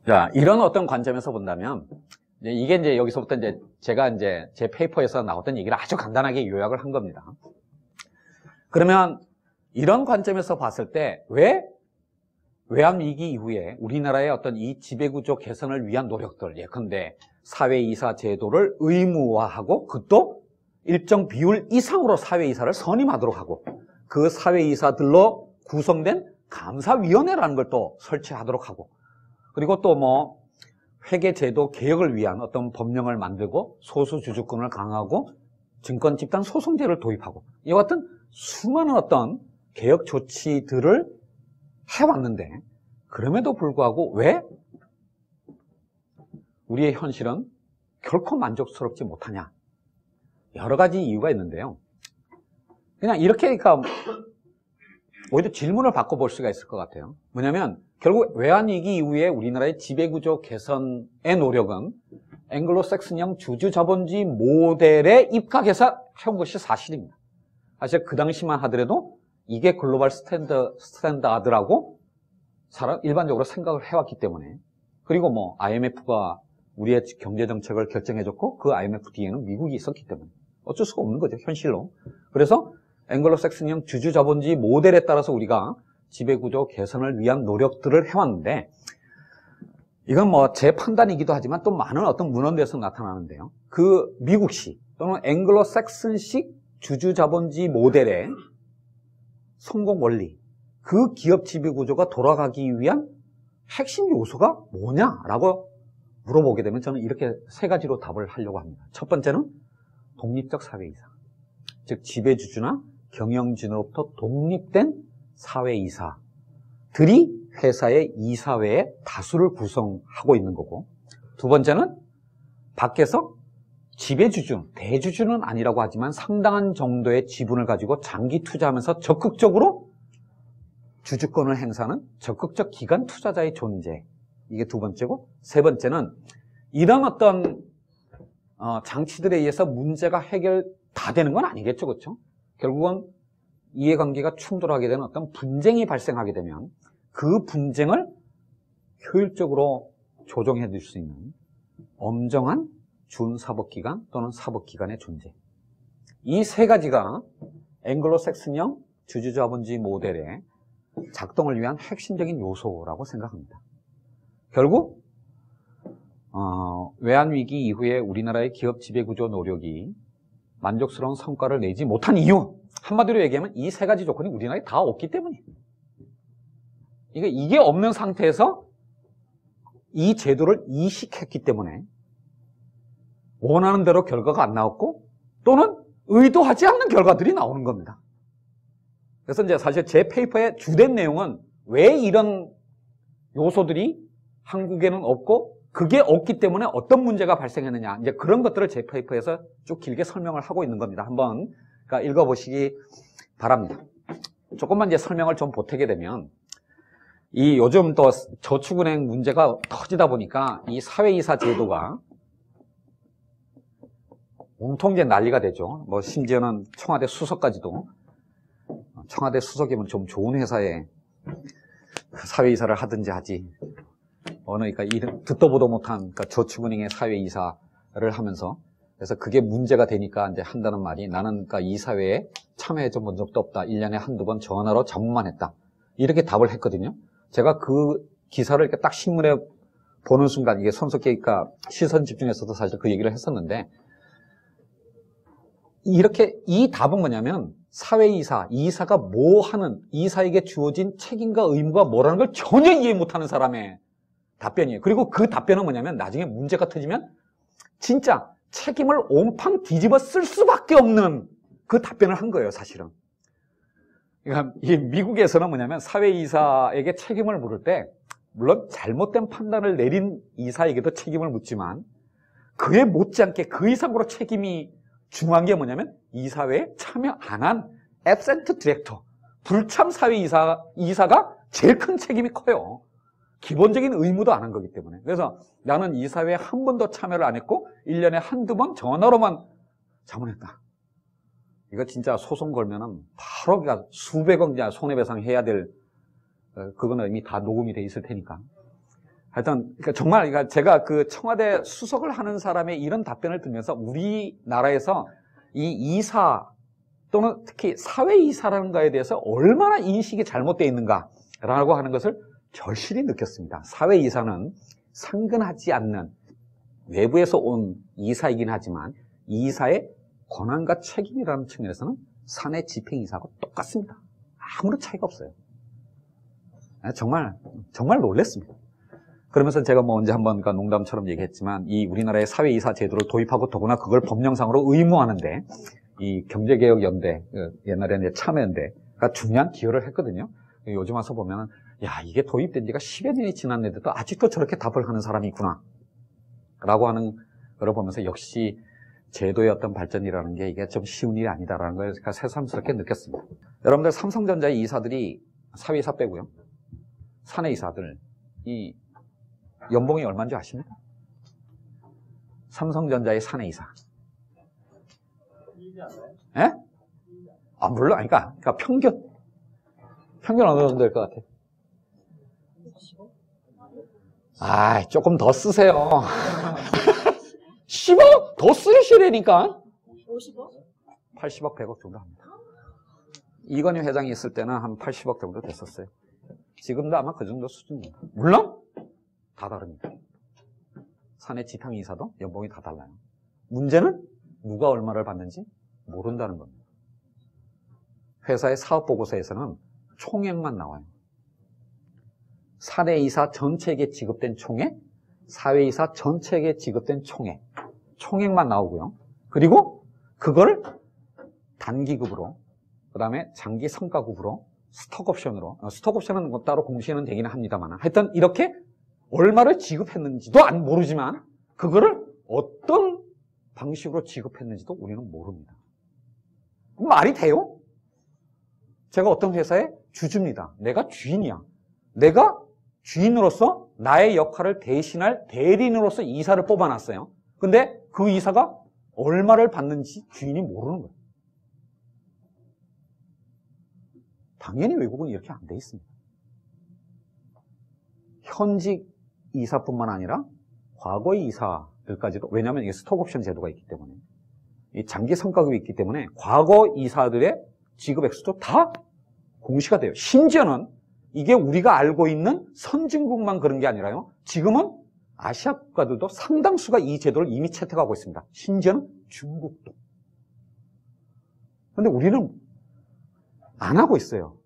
자, 이런 어떤 관점에서 본다면, 이게 이제 여기서부터 이제 제가 이제 제 페이퍼에서 나왔던 얘기를 아주 간단하게 요약을 한 겁니다. 그러면 이런 관점에서 봤을 때 왜 외환위기 이후에 우리나라의 어떤 이 지배구조 개선을 위한 노력들, 예컨대 사회이사 제도를 의무화하고 그것도 일정 비율 이상으로 사회이사를 선임하도록 하고 그 사회이사들로 구성된 감사위원회라는 걸 또 설치하도록 하고 그리고 또 뭐 회계제도 개혁을 위한 어떤 법령을 만들고 소수주주권을 강화하고 증권집단 소송제를 도입하고 이와 같은 수많은 어떤 개혁 조치들을 해왔는데 그럼에도 불구하고 왜 우리의 현실은 결코 만족스럽지 못하냐? 여러 가지 이유가 있는데요. 그냥 이렇게 그러니까 오히려 질문을 바꿔볼 수가 있을 것 같아요. 뭐냐면 결국 외환위기 이후에 우리나라의 지배구조 개선의 노력은 앵글로색슨형 주주자본주의 모델에 입각해서 해온 것이 사실입니다. 사실 그 당시만 하더라도 이게 글로벌 스탠다드라고 일반적으로 생각을 해왔기 때문에 그리고 뭐 IMF가 우리의 경제정책을 결정해줬고 그 IMF 뒤에는 미국이 있었기 때문에 어쩔 수가 없는 거죠, 현실로. 그래서 앵글로색슨형 주주자본주의 모델에 따라서 우리가 지배구조 개선을 위한 노력들을 해왔는데 이건 뭐 제 판단이기도 하지만 또 많은 어떤 문헌에서 나타나는데요. 그 미국식 또는 앵글로색슨식 주주자본주의 모델의 성공 원리, 그 기업 지배구조가 돌아가기 위한 핵심 요소가 뭐냐라고 물어보게 되면 저는 이렇게 세 가지로 답을 하려고 합니다. 첫 번째는 독립적 사회이사, 즉 지배주주나 경영진으로부터 독립된 사회이사들이 회사의 이사회의 다수를 구성하고 있는 거고, 두 번째는 밖에서 지배주주, 대주주는 아니라고 하지만 상당한 정도의 지분을 가지고 장기 투자하면서 적극적으로 주주권을 행사하는 적극적 기관 투자자의 존재, 이게 두 번째고, 세 번째는 이런 어떤 장치들에 의해서 문제가 해결 다 되는 건 아니겠죠, 그렇죠? 결국은 이해관계가 충돌하게 되는 어떤 분쟁이 발생하게 되면 그 분쟁을 효율적으로 조정해 줄 수 있는 엄정한 준사법기관 또는 사법기관의 존재. 이 세 가지가 앵글로색슨형 주주자본주의 모델의 작동을 위한 핵심적인 요소라고 생각합니다. 결국 외환위기 이후에 우리나라의 기업 지배구조 노력이 만족스러운 성과를 내지 못한 이유, 한마디로 얘기하면 이 세 가지 조건이 우리나라에 다 없기 때문이에요. 이게 없는 상태에서 이 제도를 이식했기 때문에 원하는 대로 결과가 안 나왔고 또는 의도하지 않는 결과들이 나오는 겁니다. 그래서 이제 사실 제 페이퍼의 주된 내용은 왜 이런 요소들이 한국에는 없고 그게 없기 때문에 어떤 문제가 발생했느냐, 이제 그런 것들을 제 페이퍼에서 쭉 길게 설명을 하고 있는 겁니다. 한번 읽어보시기 바랍니다. 조금만 이제 설명을 좀 보태게 되면 이 요즘 또 저축은행 문제가 터지다 보니까 이 사회이사 제도가 온통 이제 난리가 되죠. 뭐 심지어는 청와대 수석까지도, 청와대 수석이면 좀 좋은 회사에 사회이사를 하든지 하지, 그러니까 듣도 보도 못한 그러니까 저축은행의 사회이사를 하면서, 그래서 그게 문제가 되니까 이제 한다는 말이, 나는 그러니까 이 사회에 참여해 본 적도 없다, 1년에 한두 번 전화로 자문만 했다, 이렇게 답을 했거든요. 제가 그 기사를 이렇게 딱 신문에 보는 순간 이게 손석희 그러니까 시선 집중에서도 사실 그 얘기를 했었는데, 이렇게 이 답은 뭐냐면 사회이사, 이사가 뭐 하는, 이사에게 주어진 책임과 의무가 뭐라는 걸 전혀 이해 못하는 사람의 답변이에요. 그리고 그 답변은 뭐냐면 나중에 문제가 터지면 진짜 책임을 온팡 뒤집어 쓸 수밖에 없는 그 답변을 한 거예요, 사실은. 그러니까 이 미국에서는 뭐냐면 사회이사에게 책임을 물을 때 물론 잘못된 판단을 내린 이사에게도 책임을 묻지만 그에 못지않게 그 이상으로 책임이 중요한 게 뭐냐면 이사회에 참여 안 한 앱센트 디렉터, 불참 사회이사가 제일 큰 책임이 커요. 기본적인 의무도 안 한 거기 때문에. 그래서 나는 이사회에 한 번도 참여를 안 했고 1년에 한두 번 전화로만 자문했다. 이거 진짜 소송 걸면은 바로 그러니까 수백억 손해배상 해야 될, 그거는 이미 다 녹음이 돼 있을 테니까. 하여튼 그러니까 정말 그러니까 제가 그 청와대 수석을 하는 사람의 이런 답변을 들으면서 우리나라에서 이 이사 또는 특히 사회이사라는 거에 대해서 얼마나 인식이 잘못되어 있는가라고 하는 것을 절실히 느꼈습니다. 사회이사는 상근하지 않는 외부에서 온 이사이긴 하지만 이사의 권한과 책임이라는 측면에서는 사내 집행이사하고 똑같습니다. 아무런 차이가 없어요. 정말 놀랐습니다. 그러면서 제가 뭐 언제 한번 농담처럼 얘기했지만 이 우리나라의 사회이사 제도를 도입하고 더구나 그걸 법령상으로 의무화하는데 이 경제개혁연대, 옛날에는 참여연대가 중요한 기여를 했거든요. 요즘 와서 보면은 야, 이게 도입된 지가 10여 년이 지났는데도 아직도 저렇게 답을 하는 사람이 있구나 라고 하는 걸 보면서 역시 제도의 어떤 발전이라는 게 이게 좀 쉬운 일이 아니다라는 걸 제가 새삼스럽게 느꼈습니다. 여러분들 삼성전자의 이사들이 사회이사 빼고요. 사내이사들 이 연봉이 얼마인지 아십니까? 삼성전자의 사내이사. 예? 아, 물론, 그러니까 평균 어느 정도 될 것 같아요? 아, 조금 더 쓰세요. 10억? 더 쓰시라니까? 50억? 80억, 100억 정도 합니다. 이건희 회장이 있을 때는 한 80억 정도 됐었어요. 지금도 아마 그 정도 수준입니다. 물론 다 다릅니다. 사내 지탕이사도 연봉이 다 달라요. 문제는 누가 얼마를 받는지 모른다는 겁니다. 회사의 사업보고서에서는 총액만 나와요. 사내이사 전체에게 지급된 총액, 사회이사 전체에게 지급된 총액만 나오고요. 그리고 그걸 단기급으로, 그 다음에 장기 성과급으로, 스톡옵션으로, 스톡옵션은 뭐 따로 공시는 되기는 합니다만 하여튼 이렇게 얼마를 지급했는지도 모르지만 그거를 어떤 방식으로 지급했는지도 우리는 모릅니다. 말이 돼요? 제가 어떤 회사의 주주입니다. 내가 주인이야. 내가 주인으로서 나의 역할을 대신할 대리인으로서 이사를 뽑아놨어요. 근데 그 이사가 얼마를 받는지 주인이 모르는 거예요. 당연히 외국은 이렇게 안 돼 있습니다. 현직 이사뿐만 아니라 과거의 이사들까지도, 왜냐하면 이게 스톡옵션 제도가 있기 때문에, 이 장기 성과급이 있기 때문에 과거 이사들의 지급 액수도 다 공시가 돼요. 심지어는 이게 우리가 알고 있는 선진국만 그런 게 아니라요. 지금은 아시아 국가들도 상당수가 이 제도를 이미 채택하고 있습니다. 심지어는 중국도. 그런데 우리는 안 하고 있어요.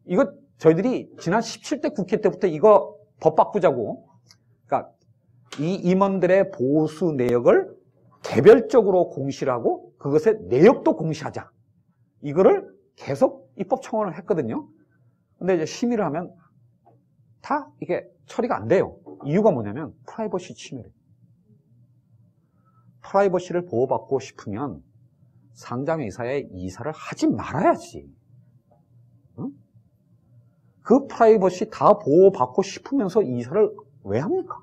이거 저희들이 지난 17대 국회 때부터 이거 법 바꾸자고, 그러니까 이 임원들의 보수 내역을 개별적으로 공시를 하고 그것의 내역도 공시하자. 이거를 계속 입법 청원을 했거든요. 근데 이제 심의를 하면 다 이게 처리가 안 돼요. 이유가 뭐냐면 프라이버시 침해를. 프라이버시를 보호받고 싶으면 상장회사에 이사를 하지 말아야지. 응? 그 프라이버시 다 보호받고 싶으면서 이사를 왜 합니까?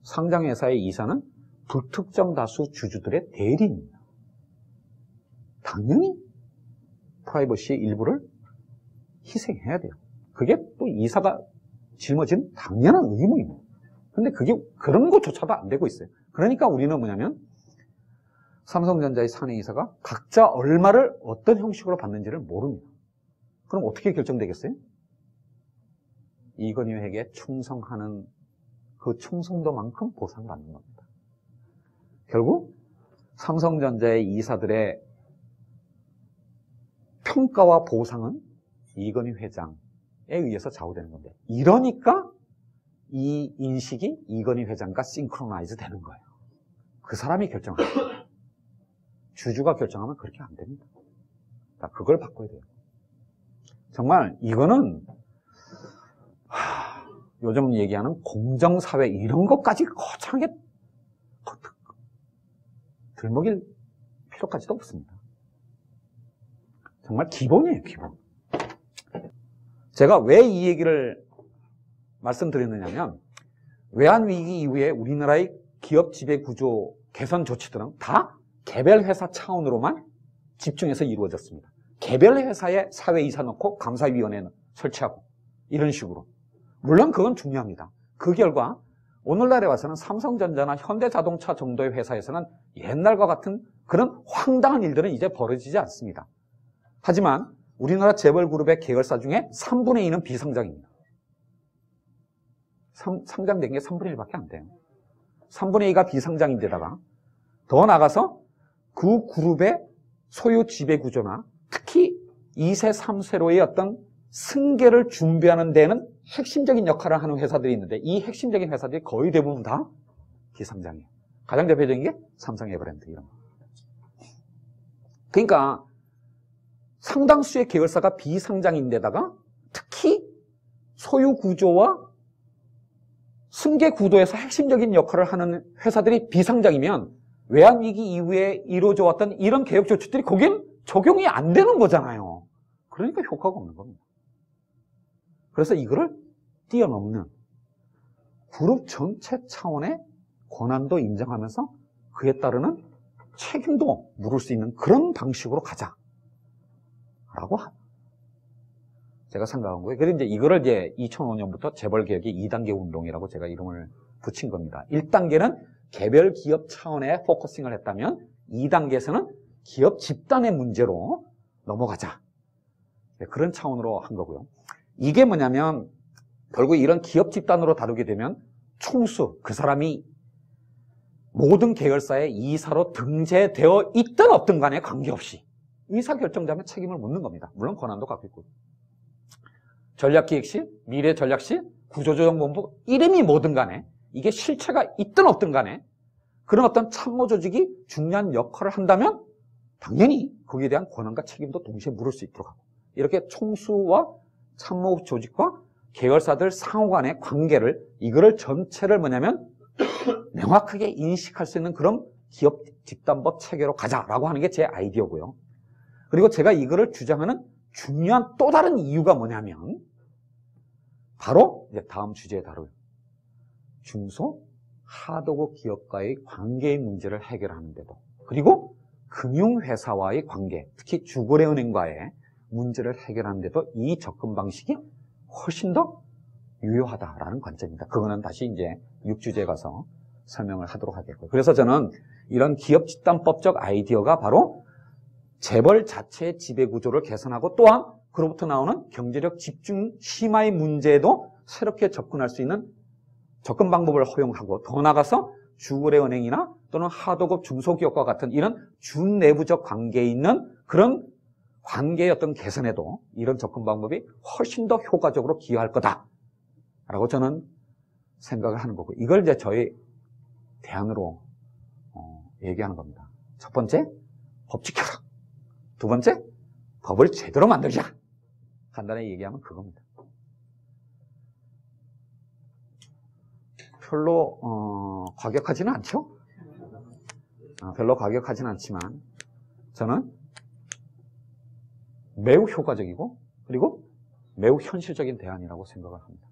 상장회사의 이사는 불특정 다수 주주들의 대리입니다. 당연히 프라이버시의 일부를 희생해야 돼요. 그게 또 이사가 짊어진 당연한 의무입니다. 근데 그게 그런 것조차도 안 되고 있어요. 그러니까 우리는 뭐냐면 삼성전자의 사내이사가 각자 얼마를 어떤 형식으로 받는지를 모릅니다. 그럼 어떻게 결정되겠어요? 이건희 회계에 충성하는 그 충성도만큼 보상받는 겁니다. 결국 삼성전자의 이사들의 평가와 보상은 이건희 회장에 의해서 좌우되는 건데, 이러니까 이 인식이 이건희 회장과 싱크로나이즈 되는 거예요. 그 사람이 결정합니다. 주주가 결정하면 그렇게 안 됩니다. 그걸 바꿔야 돼요. 정말 이거는 요즘 얘기하는 공정사회 이런 것까지 거창하게 들먹일 필요까지도 없습니다. 정말 기본이에요, 기본. 제가 왜 이 얘기를 말씀드렸느냐면, 외환위기 이후에 우리나라의 기업 지배구조 개선 조치들은 다 개별 회사 차원으로만 집중해서 이루어졌습니다. 개별 회사에 사회이사 넣고 감사위원회 설치하고 이런 식으로. 물론 그건 중요합니다. 그 결과 오늘날에 와서는 삼성전자나 현대자동차 정도의 회사에서는 옛날과 같은 그런 황당한 일들은 이제 벌어지지 않습니다. 하지만 우리나라 재벌그룹의 계열사 중에 3분의 2는 비상장입니다. 상장된 게 3분의 1밖에 안 돼요. 3분의 2가 비상장인데다가 더 나아가서 그 그룹의 소유 지배 구조나 특히 2세, 3세로의 어떤 승계를 준비하는 데는 핵심적인 역할을 하는 회사들이 있는데 이 핵심적인 회사들이 거의 대부분 다 비상장이에요. 가장 대표적인 게 삼성, 에버랜드 이런 거. 그러니까 상당수의 계열사가 비상장인데다가 특히 소유 구조와 승계 구도에서 핵심적인 역할을 하는 회사들이 비상장이면 외환위기 이후에 이루어져 왔던 이런 개혁 조치들이 거긴 적용이 안 되는 거잖아요. 그러니까 효과가 없는 겁니다. 그래서 이거를 뛰어넘는 그룹 전체 차원의 권한도 인정하면서 그에 따르는 책임도 물을 수 있는 그런 방식으로 가자라고 제가 생각한 거예요. 그래서 이거를 2005년부터 재벌개혁의 2단계 운동이라고 제가 이름을 붙인 겁니다. 1단계는 개별 기업 차원의 포커싱을 했다면 2단계에서는 기업 집단의 문제로 넘어가자. 그런 차원으로 한 거고요. 이게 뭐냐면 결국 이런 기업 집단으로 다루게 되면 총수, 그 사람이 모든 계열사의 이사로 등재되어 있든 없든 간에 관계없이 의사결정자면 책임을 묻는 겁니다. 물론 권한도 갖고 있고. 전략기획실, 미래전략실, 구조조정본부 이름이 뭐든 간에 이게 실체가 있든 없든 간에 그런 어떤 참모조직이 중요한 역할을 한다면 당연히 거기에 대한 권한과 책임도 동시에 물을 수 있도록 하고 이렇게 총수와 참모조직과 계열사들 상호 간의 관계를 이거를 전체를 뭐냐면 명확하게 인식할 수 있는 그런 기업 집단법 체계로 가자라고 하는 게 제 아이디어고요. 그리고 제가 이거를 주장하는 중요한 또 다른 이유가 뭐냐면 바로 이제 다음 주제에 다룰 중소 하도급 기업과의 관계의 문제를 해결하는데도 그리고 금융회사와의 관계, 특히 주거래은행과의 문제를 해결하는데도 이 접근 방식이 훨씬 더 유효하다라는 관점입니다. 그거는 다시 이제 6주제에 가서 설명을 하도록 하겠고요. 그래서 저는 이런 기업 집단법적 아이디어가 바로 재벌 자체의 지배구조를 개선하고 또한 그로부터 나오는 경제력 집중 심화의 문제에도 새롭게 접근할 수 있는 접근 방법을 허용하고 더 나아가서 주거래은행이나 또는 하도급 중소기업과 같은 이런 준내부적 관계에 있는 그런 관계의 어떤 개선에도 이런 접근 방법이 훨씬 더 효과적으로 기여할 거다라고 저는 생각을 하는 거고 이걸 이제 저희 대안으로 얘기하는 겁니다. 첫 번째, 법 지켜라. 두 번째, 법을 제대로 만들자. 간단히 얘기하면 그겁니다. 별로 과격하지는 않죠? 별로 과격하지는 않지만 저는 매우 효과적이고 그리고 매우 현실적인 대안이라고 생각을 합니다.